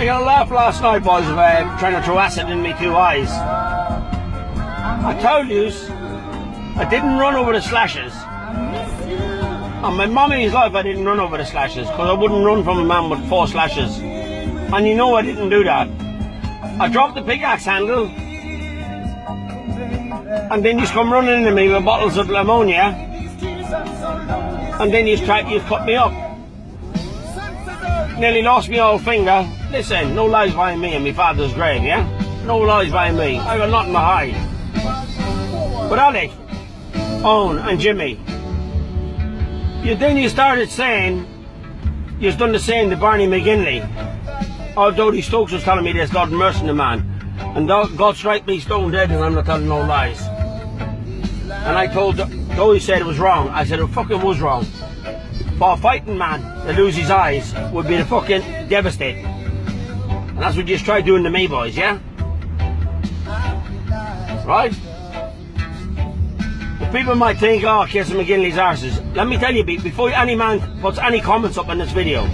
I got a laugh last night, boys, of trying to throw acid in me 2 eyes. I told yous, I didn't run over the slashes. On my mommy's life, I didn't run over the slashes, because I wouldn't run from a man with 4 slashes. And you know I didn't do that. I dropped the pickaxe handle, and then you come running into me with bottles of ammonia, and then you cut me up. Nearly lost my whole finger. Listen, no lies behind me in my father's grave, yeah? No lies behind me. I got nothing to hide. But Alec, Owen and Jimmy, then you started saying you've done the same to Barney McGinley. Although Dodie Stokes was telling me this, God mercy the man. And God strike me stone dead and I'm not telling no lies. And I told, though he said it was wrong, I said it fucking was wrong. For a fighting man to lose his eyes would be the fucking devastating. And that's what you just tried doing to me, boys, yeah? Right? The people might think, oh, kissing McGinley's arses. Let me tell you, before any man puts any comments up in this video,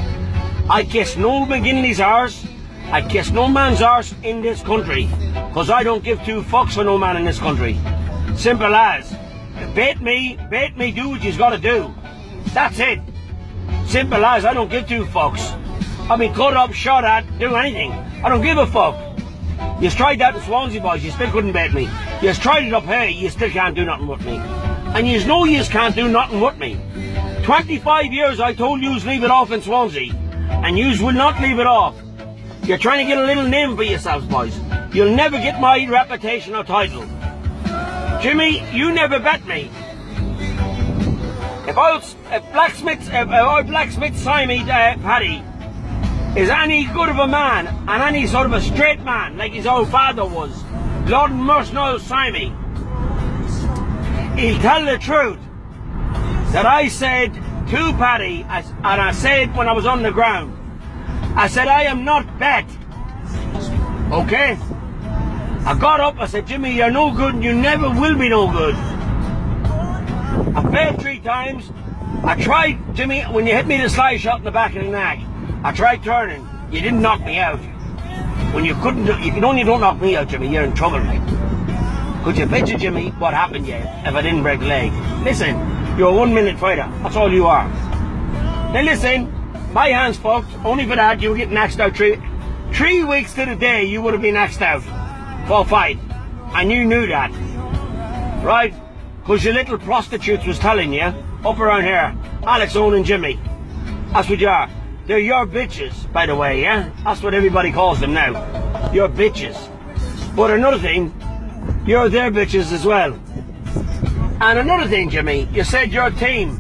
I kiss no McGinley's arse. I kiss no man's arse in this country. Because I don't give 2 fucks for no man in this country. Simple as. Bait me, do what you've got to do. That's it. Simple as. I don't give 2 fucks. I've been cut up, shot at, do anything. I don't give a fuck. You tried that in Swansea, boys, you still couldn't bait me. You tried it up here, you still can't do nothing with me. And you know you can't do nothing with me. 25 years I told yous leave it off in Swansea. And yous will not leave it off. You're trying to get a little name for yourselves, boys. You'll never get my reputation or title. Jimmy, you never bet me. If our blacksmith Simon Paddy is any good of a man and any sort of a straight man like his old father was, Lord mercy knows Simon, he'll tell the truth that I said to Paddy, and I said when I was on the ground, I said I am not bet. Okay? I got up, I said, Jimmy, you're no good and you never will be no good. I failed 3 times. I tried, Jimmy, when you hit me the slide shot in the back of the neck, I tried turning. You didn't knock me out. When you couldn't, you can only don't knock me out, Jimmy, you're in trouble, mate. Could you picture, Jimmy, what happened to you if I didn't break a leg? Listen, you're a 1-minute fighter. That's all you are. Now listen, my hand's fucked. Only for that, you were getting axed out 3 weeks to the day you would have been axed out for a fight. And you knew that. Right? Because your little prostitutes was telling you, up around here, Alex, Owen and Jimmy. That's what you are. They're your bitches, by the way, yeah? That's what everybody calls them now. Your bitches. But another thing, you're their bitches as well. And another thing, Jimmy, you said your team.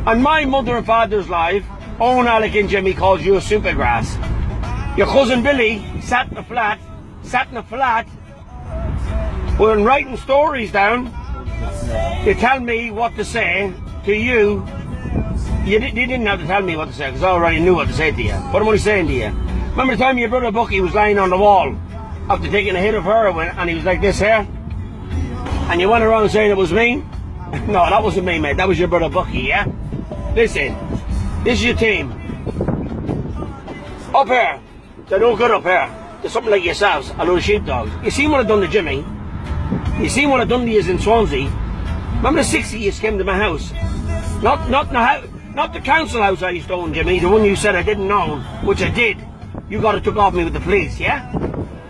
On my mother and father's life, Owen, Alec and Jimmy calls you a supergrass. Your cousin Billy sat in the flat, when writing stories down, you tell me what to say to you. You didn't have to tell me what to say, because I already knew what to say to you. What am I saying to you? Remember the time your brother Bucky was lying on the wall after taking a hit of heroin, and he was like this here? And you went around saying it was me? No, that wasn't me, mate. That was your brother Bucky, yeah? Listen, this is your team. Up here, they're no good up here. They're something like yourselves, a load of sheepdogs. You seen what I've done to Jimmy? You seen what I've done to you in Swansea? Remember the 60 years came to my house? Not the council house I used to own, Jimmy, the one you said I didn't own, which I did. You got it took off me with the police, yeah?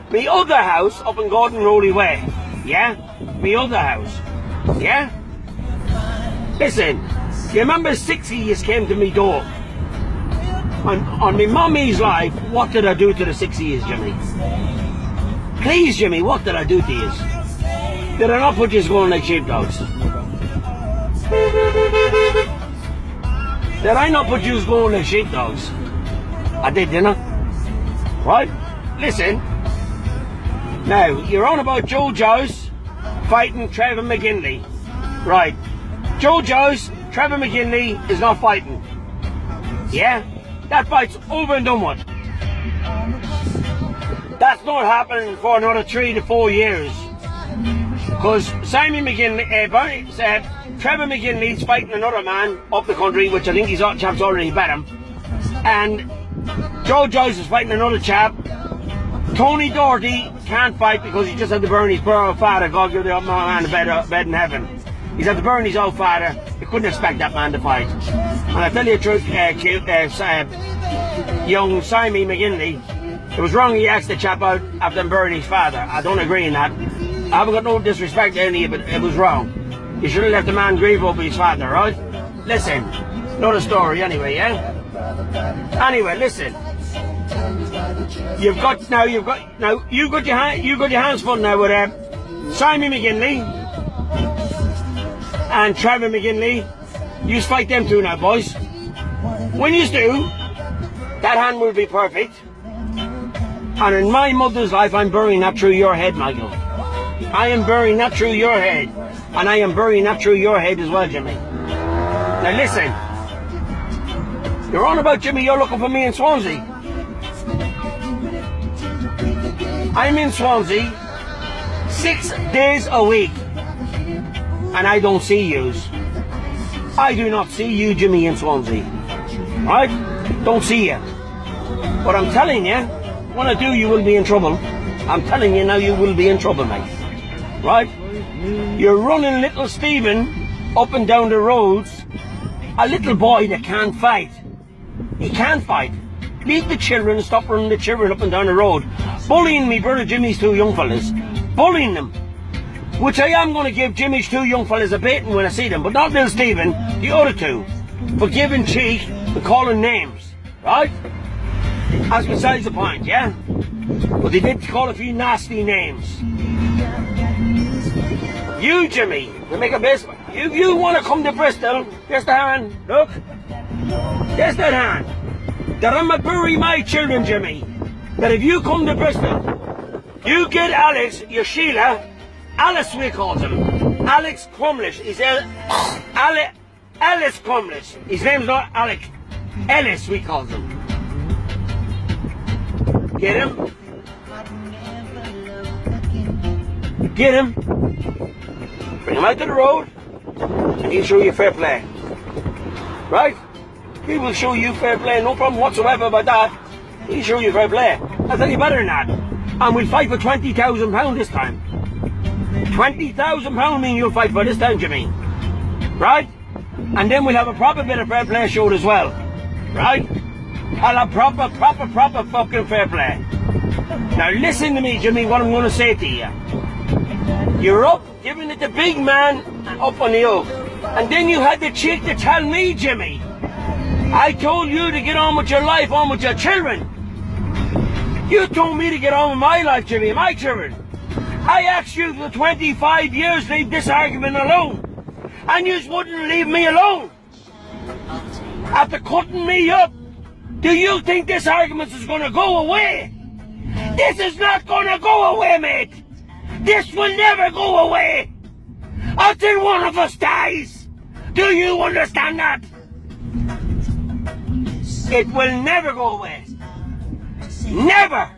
The other house up in Gordon Rowley Way, yeah? The other house, yeah? Listen, you remember 60 years came to me door? On me mommy's life, what did I do to the 6 years, Jimmy? Please, Jimmy, what did I do to you? Did I not put you going like sheepdogs? Did I not put you going like sheepdogs? I did, didn't I? Right? Listen. Now, you're on about Joe Joyce fighting Trevor McGinley. Right. Joe Joyce, Trevor McGinley is not fighting. Yeah? That fight's over and done with. That's not happening for another 3 to 4 years. Because Simon McGinley, Trevor McGinley's fighting another man up the country, which I think his chap's already bet him. And Joe Joyce is fighting another chap. Tony Doherty can't fight because he just had to burn his poor old father. God give the man a bed in heaven. He's had to burn his old father. You couldn't expect that man to fight. And I tell you the truth, young Simey McGinley, it was wrong he asked the chap out after burning his father. I don't agree in that. I haven't got no disrespect to any of it, but it was wrong. You should have left the man grieve over his father, right? Listen, another story anyway, yeah? Anyway, listen. You got your hands full now with Simey McGinley and Trevor McGinley. You fight them two now, boys. When you do, that hand will be perfect. And in my mother's life, I'm burying that through your head, Michael. I am burying that through your head. And I am burying that through your head as well, Jimmy. Now listen. You're on about, Jimmy, you're looking for me in Swansea. I'm in Swansea 6 days a week. And I don't see yous. I do not see you, Jimmy, in Swansea. Right? Don't see you. But I'm telling you, when I do, you will be in trouble. I'm telling you now, you will be in trouble, mate. Right? You're running little Stephen up and down the roads. A little boy that can't fight. He can't fight. Leave the children, stop running the children up and down the road. Bullying me brother Jimmy's two young fellas. Bullying them. Which I am going to give Jimmy's two young fellas a beating when I see them. But not little Stephen, the other two. For giving cheek and calling names. Right? That's besides the point, yeah? But they did call a few nasty names. You, Jimmy, to make a best. You want to come to Bristol? There's the hand. Look. There's that hand. That I'm going to bury my children, Jimmy. That if you come to Bristol, you get Alex, your Sheila, Alice we call him. Alex Crumlish. He's Alice Crumlish. His name's not Alec. Ellis we call him. Get him? Get him? Bring him out to the road and he'll show you fair play. Right? He will show you fair play, no problem whatsoever about that. He'll show you fair play. I'll tell you better than that. And we'll fight for £20,000 this time. £20,000 mean you'll fight for this time, Jimmy. Right? And then we'll have a proper bit of fair play showed as well. Right? I'll have proper fucking fair play. Now listen to me, Jimmy, what I'm going to say to you. You're up, giving it the big man up on the oak. And then you had the cheek to tell me, Jimmy. I told you to get on with your life, on with your children. You told me to get on with my life, Jimmy, my children. I asked you for 25 years leave this argument alone. And you wouldn't leave me alone. After cutting me up, do you think this argument is going to go away? This is not going to go away, mate. This will never go away. Until one of us dies. Do you understand that? It will never go away. Never.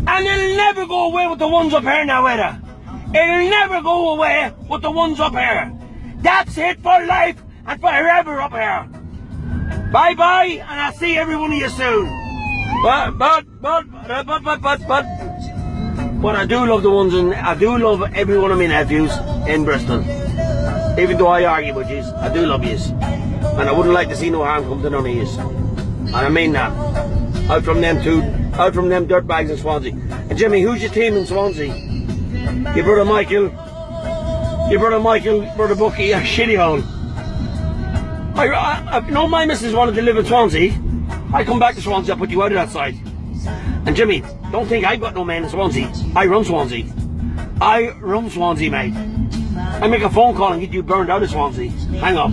And it'll never go away with the ones up here now, either. It'll never go away with the ones up here. That's it for life and forever up here. Bye-bye, and I'll see every one of you soon. But I do love the ones, and I do love every one of my nephews in Bristol. Even though I argue with yous, I do love yous. And I wouldn't like to see no harm come to none of yous. And I mean that. Out from them dirtbags in Swansea. And Jimmy, who's your team in Swansea? Your brother Michael, brother Bucky, a shitty hole. I know my missus wanted to live in Swansea. I come back to Swansea, I'll put you out of that side. And Jimmy, don't think I've got no man in Swansea. I run Swansea. I run Swansea, mate. I make a phone call and get you burned out of Swansea. Hang up.